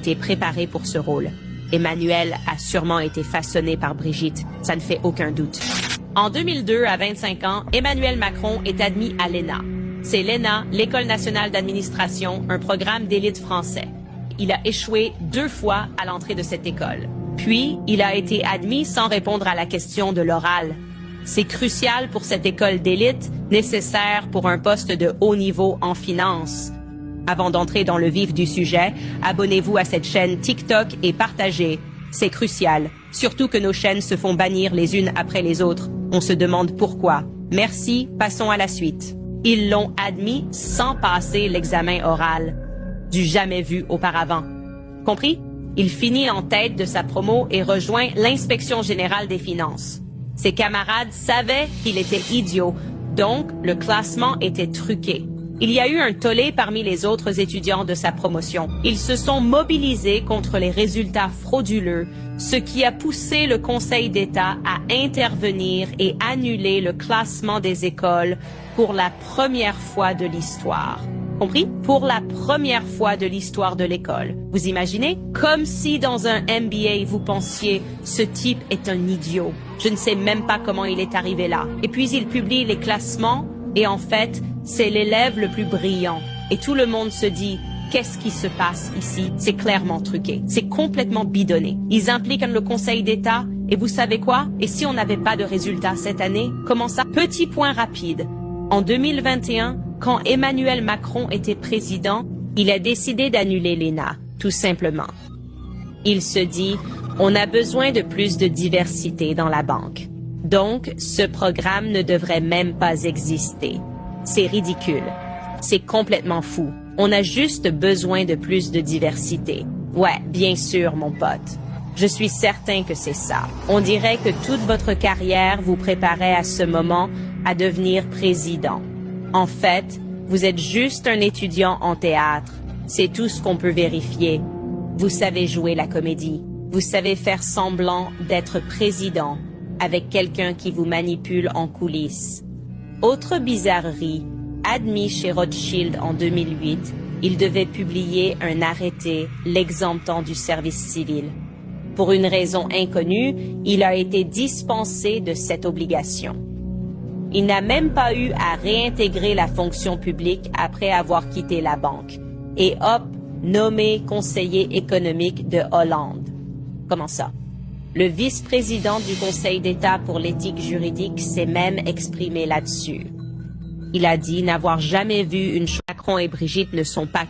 été préparé pour ce rôle. Emmanuel a sûrement été façonné par Brigitte, ça ne fait aucun doute. En 2002, à 25 ans, Emmanuel Macron est admis à l'ENA. C'est l'ENA, l'École nationale d'administration, un programme d'élite français. Il a échoué 2 fois à l'entrée de cette école. Puis, il a été admis sans répondre à la question de l'oral. C'est crucial pour cette école d'élite, nécessaire pour un poste de haut niveau en finance. Avant d'entrer dans le vif du sujet, abonnez-vous à cette chaîne TikTok et partagez. C'est crucial, surtout que nos chaînes se font bannir les unes après les autres. On se demande pourquoi. Merci, passons à la suite. Ils l'ont admis sans passer l'examen oral. Du jamais vu auparavant. Compris? Il finit en tête de sa promo et rejoint l'inspection générale des finances. Ses camarades savaient qu'il était idiot, donc le classement était truqué. Il y a eu un tollé parmi les autres étudiants de sa promotion. Ils se sont mobilisés contre les résultats frauduleux, ce qui a poussé le Conseil d'État à intervenir et annuler le classement des écoles pour la première fois de l'histoire. Compris? Pour la première fois de l'histoire de l'école. Vous imaginez? Comme si dans un MBA vous pensiez « ce type est un idiot. Je ne sais même pas comment il est arrivé là. » Et puis il publie les classements et en fait, c'est l'élève le plus brillant. Et tout le monde se dit « qu'est-ce qui se passe ici? » C'est clairement truqué. C'est complètement bidonné. Ils impliquent le Conseil d'État et vous savez quoi? Et si on n'avait pas de résultats cette année? Comment ça? Petit point rapide. En 2021, quand Emmanuel Macron était président, il a décidé d'annuler l'ENA, tout simplement. Il se dit, on a besoin de plus de diversité dans la banque. Donc, ce programme ne devrait même pas exister. C'est ridicule. C'est complètement fou. On a juste besoin de plus de diversité. Ouais, bien sûr, mon pote. Je suis certain que c'est ça. On dirait que toute votre carrière vous préparait à ce moment à devenir président. En fait, vous êtes juste un étudiant en théâtre. C'est tout ce qu'on peut vérifier. Vous savez jouer la comédie. Vous savez faire semblant d'être président avec quelqu'un qui vous manipule en coulisses. Autre bizarrerie, admis chez Rothschild en 2008, il devait publier un arrêté l'exemptant du service civil. Pour une raison inconnue, il a été dispensé de cette obligation. Il n'a même pas eu à réintégrer la fonction publique après avoir quitté la banque. Et hop, nommé conseiller économique de Hollande. Comment ça? Le vice-président du Conseil d'État pour l'éthique juridique s'est même exprimé là-dessus. Il a dit n'avoir jamais vu une chose. Macron et Brigitte ne sont pas